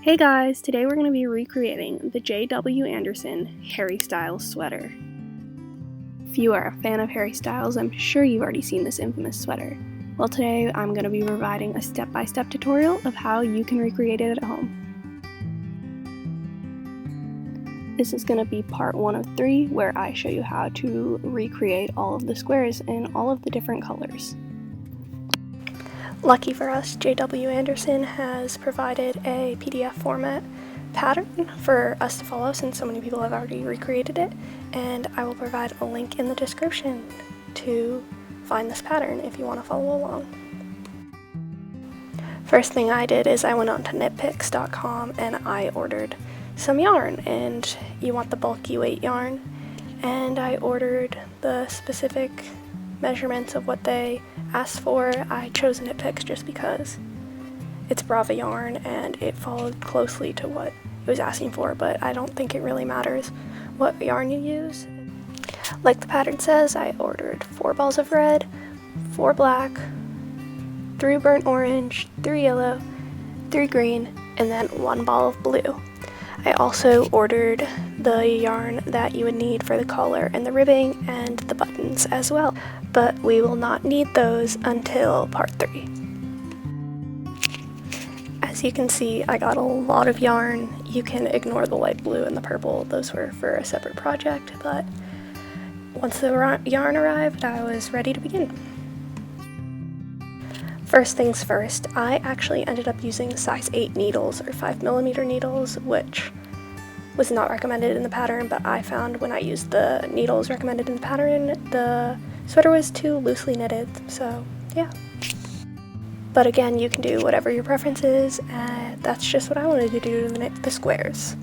Hey guys, today we're going to be recreating the J.W. Anderson Harry Styles sweater. If you are a fan of Harry Styles, I'm sure you've already seen this infamous sweater. Well, today I'm going to be providing a step-by-step tutorial of how you can recreate it at home. This is going to be part 1 of 3, where I show you how to recreate all of the squares in all of the different colors. Lucky for us, J.W. Anderson has provided a PDF format pattern for us to follow since so many people have already recreated it, and I will provide a link in the description to find this pattern if you want to follow along. First thing I did is I went on to knitpicks.com and I ordered some yarn, and you want the bulky weight yarn, and I ordered the specific measurements of what they asked for. I chose Knitpicks just because it's Brava yarn and it followed closely to what it was asking for, but I don't think it really matters what yarn you use. Like the pattern says, I ordered 4 balls of red, 4 black, 3 burnt orange, 3 yellow, 3 green, and then 1 ball of blue. I also ordered the yarn that you would need for the collar and the ribbing and the buttons as well, but we will not need those until part 3. As you can see, I got a lot of yarn. You can ignore the light blue and the purple, those were for a separate project, but once the yarn arrived, I was ready to begin. First things first, I actually ended up using size 8 needles, or 5mm needles, which was not recommended in the pattern, but I found when I used the needles recommended in the pattern, the sweater was too loosely knitted, so yeah. But again, you can do whatever your preference is, and that's just what I wanted to do to knit the squares.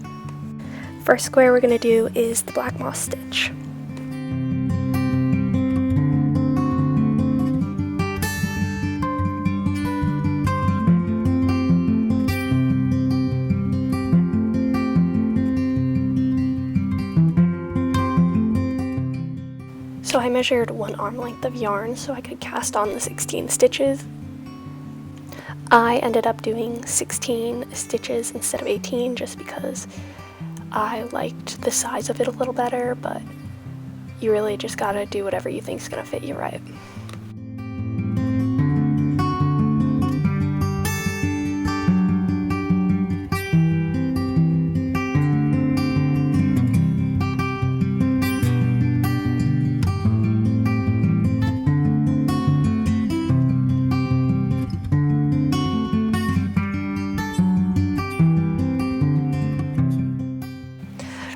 First square we're going to do is the black moss stitch. So I measured 1 arm length of yarn so I could cast on the 16 stitches. I ended up doing 16 stitches instead of 18 just because I liked the size of it a little better, but you really just gotta do whatever you think is gonna fit you right.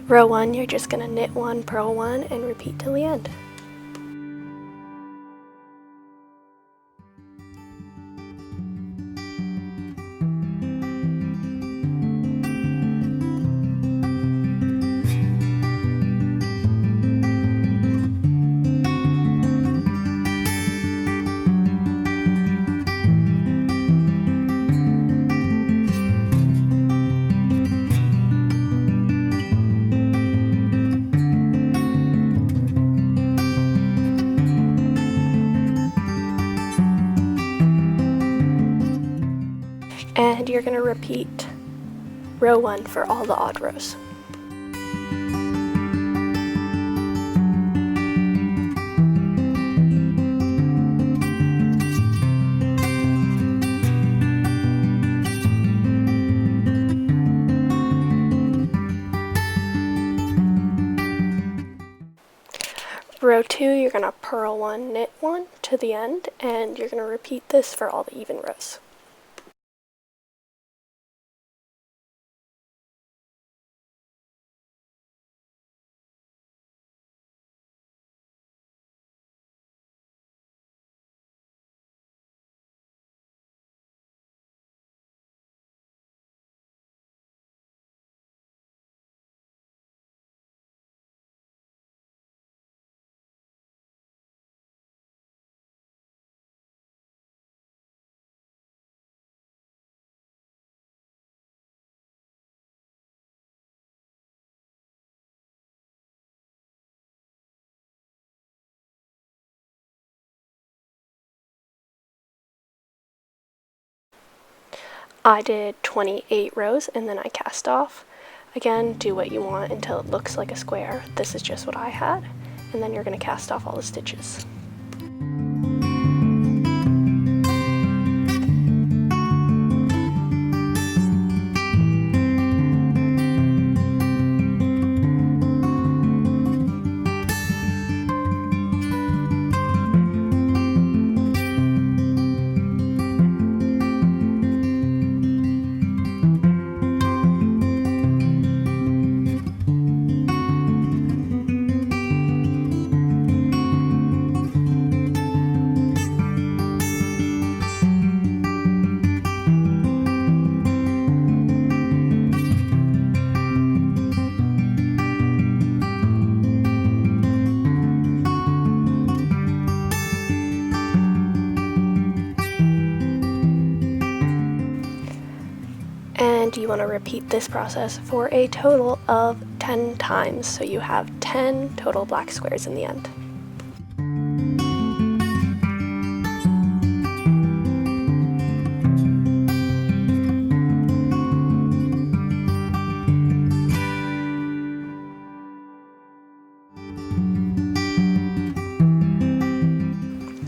Row 1, you're just going to knit 1, purl 1, and repeat till the end. And you're going to repeat row 1 for all the odd rows. Row 2, you're going to purl 1, knit 1 to the end, and you're going to repeat this for all the even rows. I did 28 rows and then I cast off. Again, do what you want until it looks like a square. This is just what I had. And then you're going to cast off all the stitches. And you want to repeat this process for a total of 10 times, so you have 10 total black squares in the end.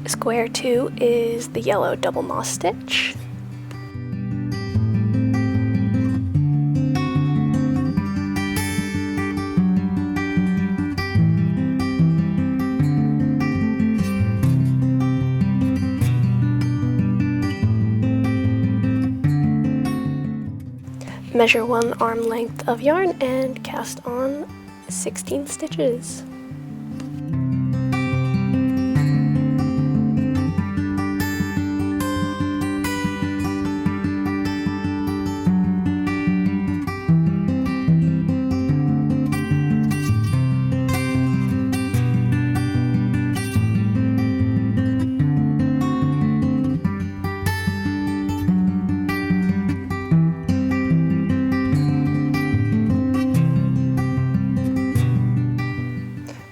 Square 2 is the yellow double moss stitch. Measure 1 arm length of yarn and cast on 16 stitches.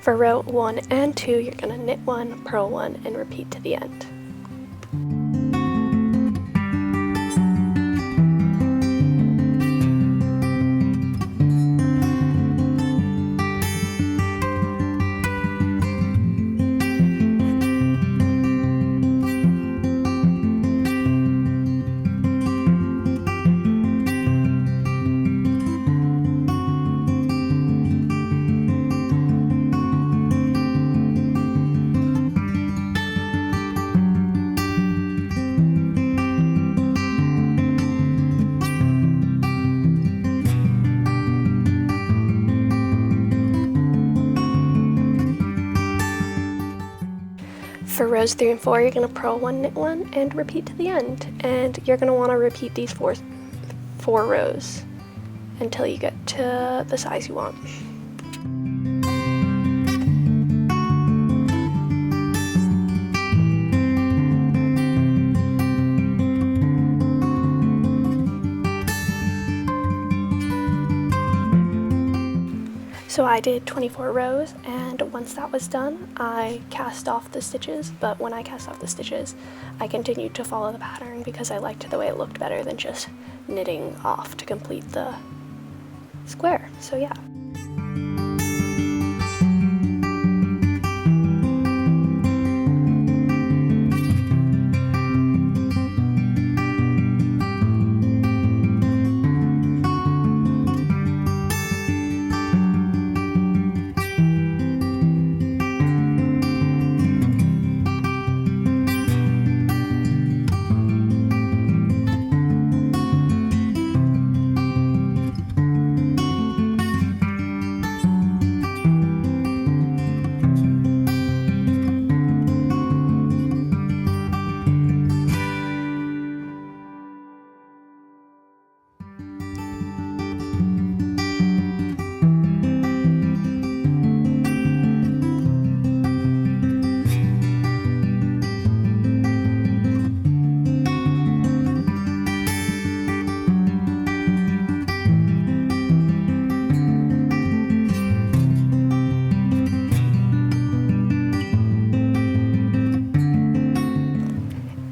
For row 1 and 2, you're going to knit 1, purl 1, and repeat to the end. For rows 3 and 4, you're going to purl 1, knit 1, and repeat to the end. And you're going to want to repeat these four rows until you get to the size you want. So I did 24 rows, and once that was done, I cast off the stitches, but when I cast off the stitches, I continued to follow the pattern because I liked the way it looked better than just knitting off to complete the square. So yeah.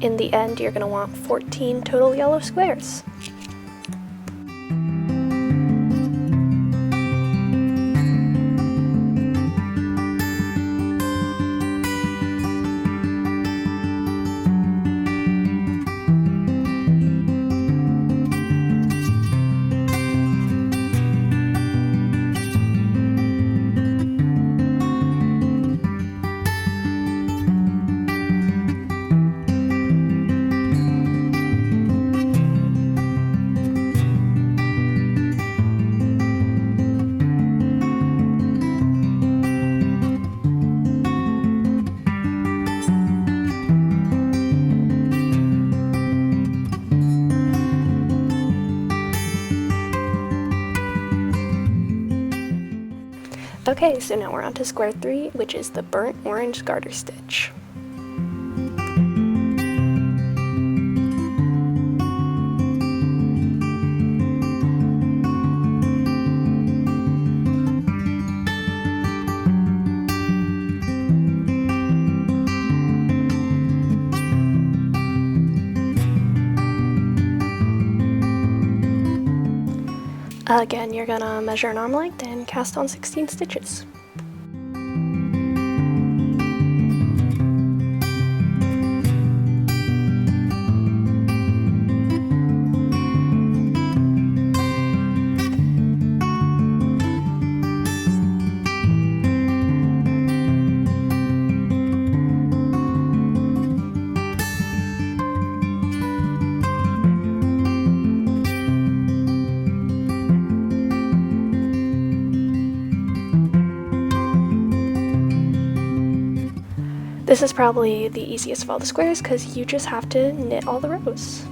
In the end, you're going to want 14 total yellow squares. Okay, so now we're on to square 3, which is the burnt orange garter stitch. Again, you're gonna measure an arm length and cast on 16 stitches. This is probably the easiest of all the squares because you just have to knit all the rows.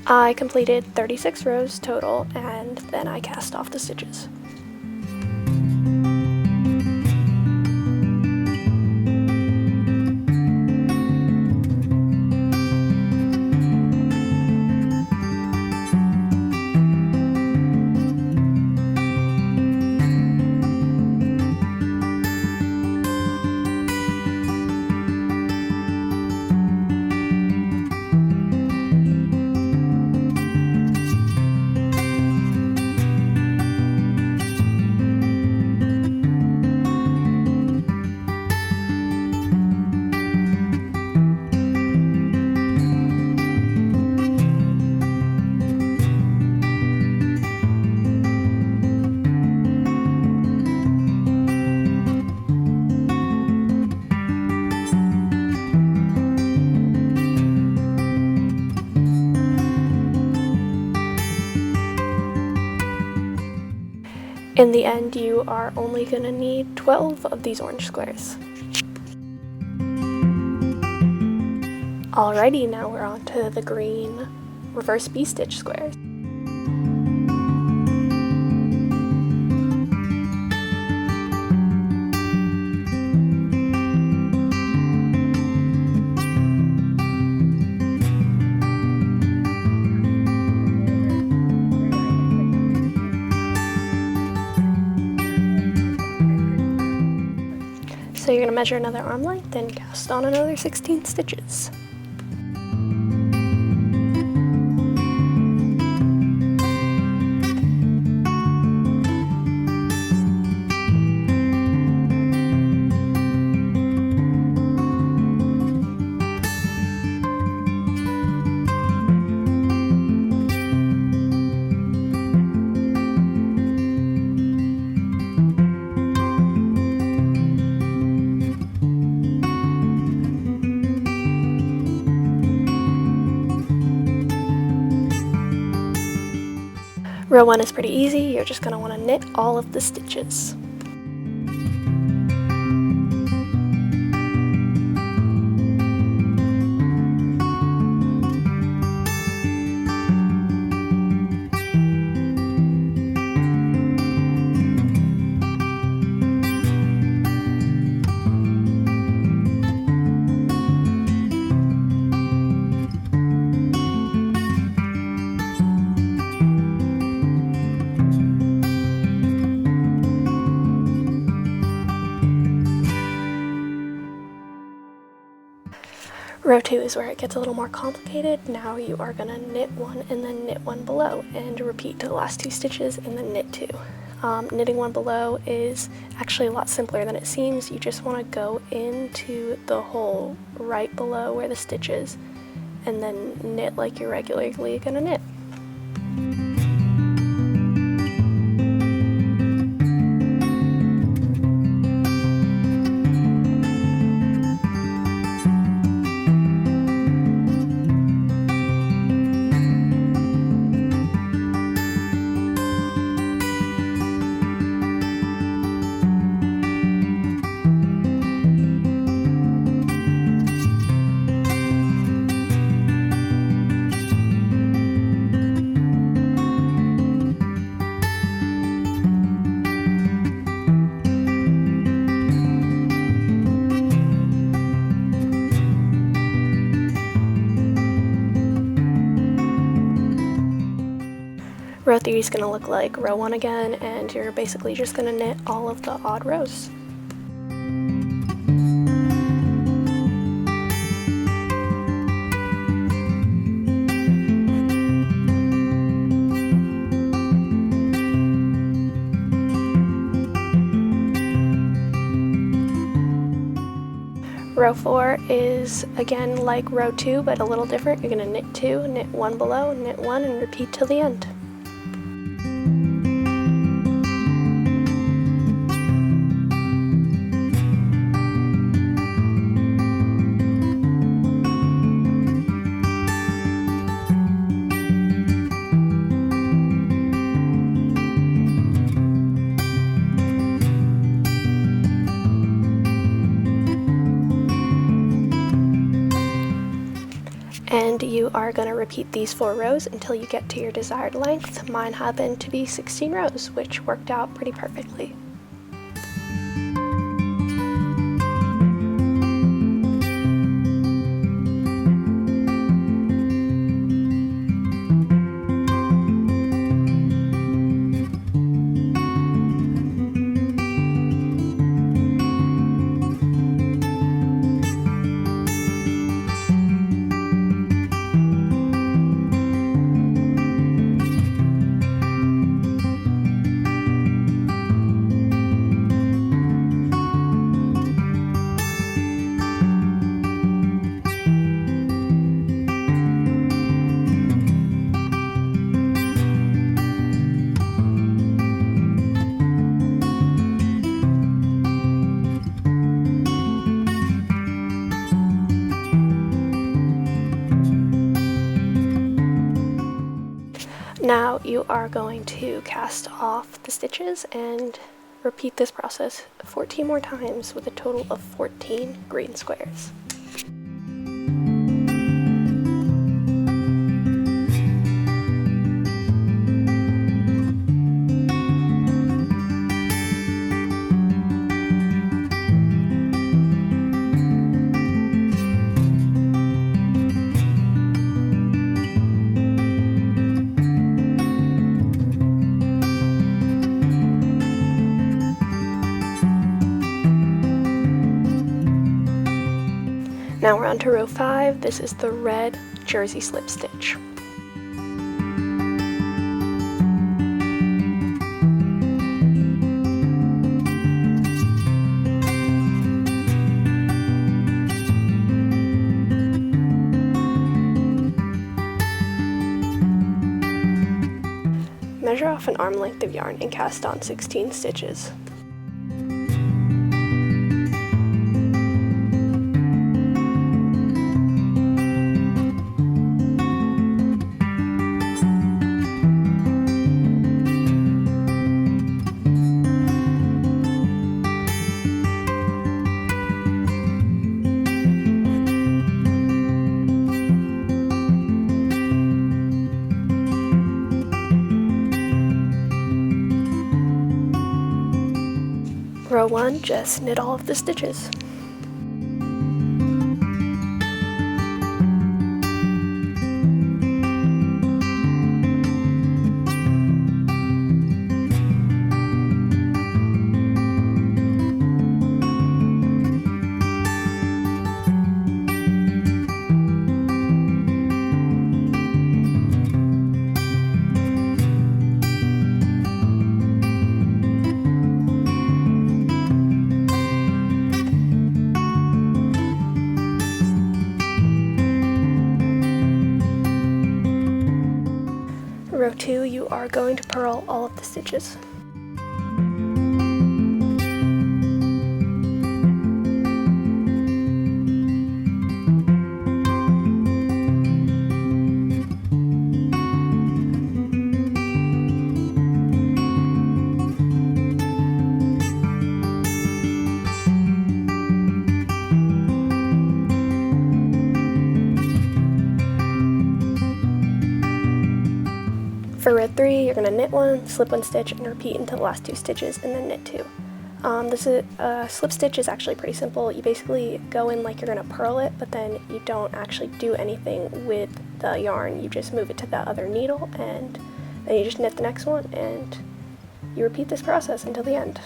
I completed 36 rows total, and then I cast off the stitches. In the end, you are only going to need 12 of these orange squares. Alrighty, now we're on to the green reverse V-stitch squares. So you're going to measure another arm length and cast on another 16 stitches. Row 1 is pretty easy. You're just going to want to knit all of the stitches. Row 2 is where it gets a little more complicated. Now you are going to knit one and then knit one below and repeat to the last 2 stitches and then knit 2. Knitting one below is actually a lot simpler than it seems. You just want to go into the hole right below where the stitch is and then knit like you're regularly going to knit. Row 3 is going to look like row 1 again, and you're basically just going to knit all of the odd rows. Row 4 is again like row 2, but a little different. You're going to knit 2, knit 1 below, knit 1, and repeat till the end. And you are going to repeat these 4 rows until you get to your desired length. Mine happened to be 16 rows, which worked out pretty perfectly. Now you are going to cast off the stitches and repeat this process 14 more times with a total of 14 green squares. Now we're on to row 5. This is the red jersey slip stitch. Measure off an arm length of yarn and cast on 16 stitches. done, just knit all of the stitches. Row 2, you are going to purl all of the stitches. For row 3, you're going to knit 1, slip 1 stitch, and repeat until the last 2 stitches, and then knit 2. Slip stitch is actually pretty simple. You basically go in like you're going to purl it, but then you don't actually do anything with the yarn. You just move it to the other needle, and then you just knit the next one, and you repeat this process until the end.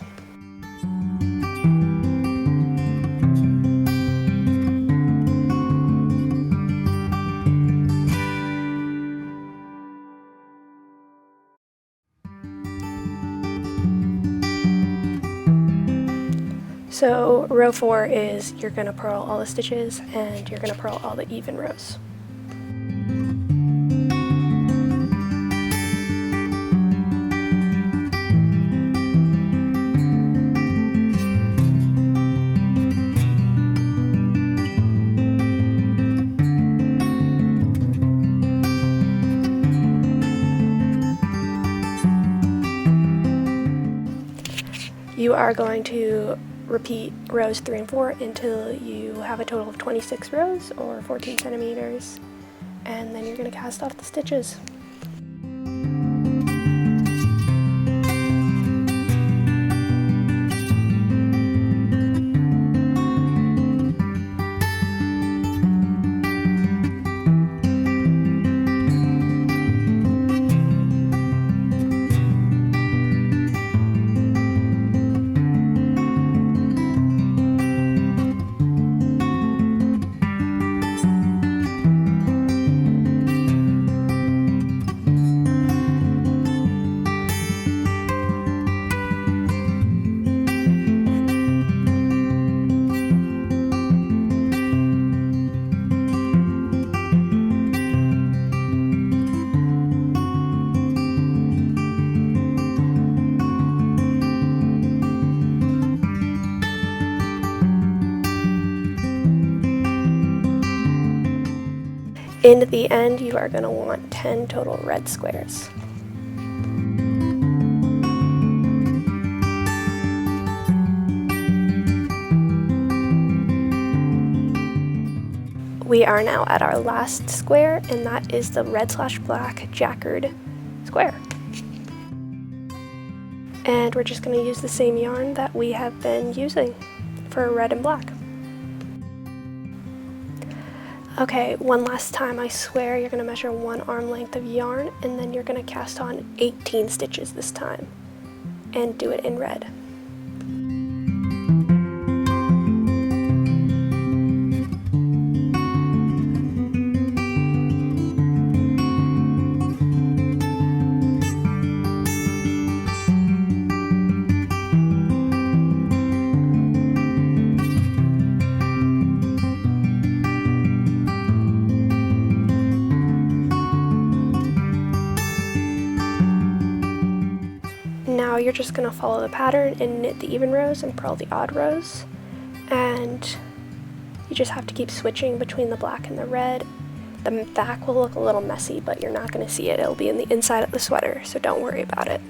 So row 4 is you're going to purl all the stitches and you're going to purl all the even rows. You are going to repeat rows 3 and 4 until you have a total of 26 rows or 14 centimeters, and then you're going to cast off the stitches. In the end, you are going to want 10 total red squares. We are now at our last square, and that is the red/black Jacquard square. And we're just going to use the same yarn that we have been using for red and black. Okay, one last time, I swear you're going to measure 1 arm length of yarn, and then you're going to cast on 18 stitches this time, and do it in red. Now you're just going to follow the pattern and knit the even rows and purl the odd rows, and you just have to keep switching between the black and the red. The back will look a little messy, but you're not going to see it. It'll be in the inside of the sweater, so don't worry about it.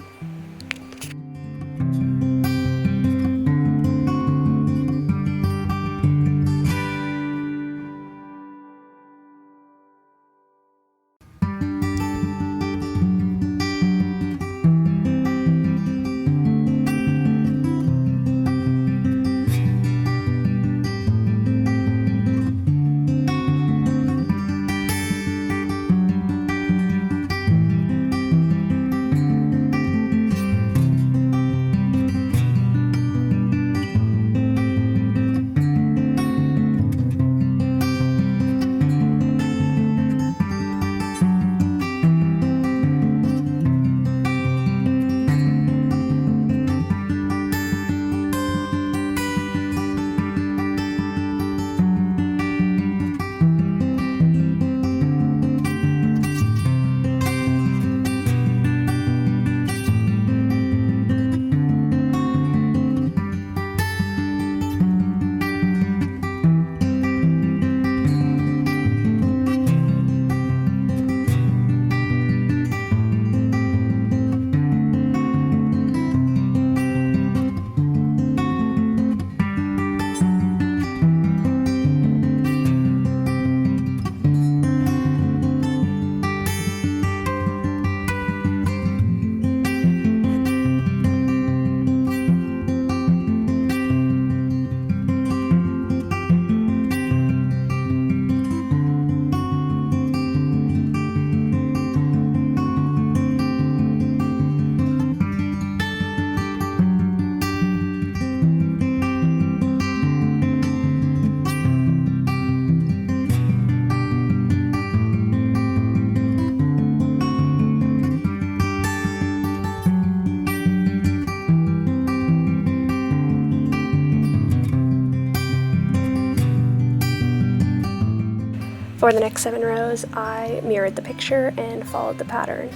For the next 7 rows, I mirrored the picture and followed the pattern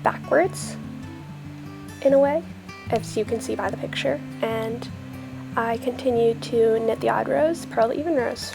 backwards, in a way, as you can see by the picture, and I continued to knit the odd rows, purl the even rows.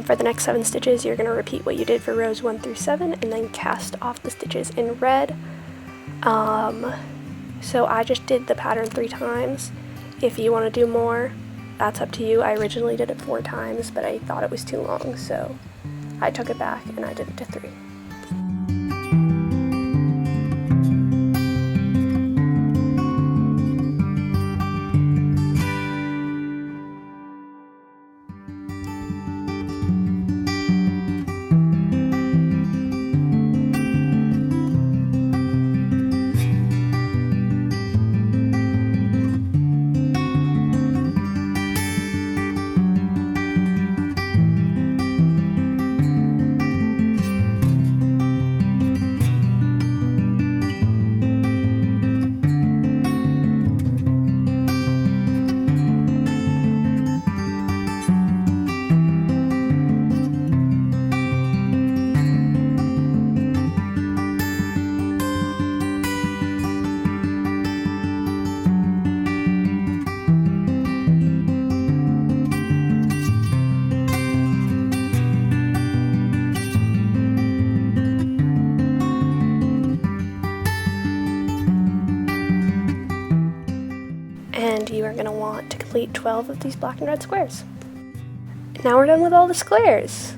For the next 7 stitches, you're going to repeat what you did for rows 1 through 7 and then cast off the stitches in red. So I just did the pattern 3 times. If you want to do more, that's up to you. I originally did it 4 times, but I thought it was too long, so I took it back and I did it to 3. And you are going to want to complete 12 of these black and red squares. Now we're done with all the squares.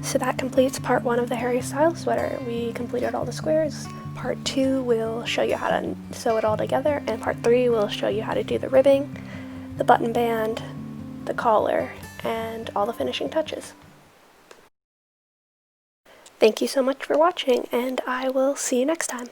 So that completes part 1 of the Harry Styles sweater. We completed all the squares. Part 2 will show you how to sew it all together, and part 3 will show you how to do the ribbing, the button band, the collar, and all the finishing touches. Thank you so much for watching, and I will see you next time.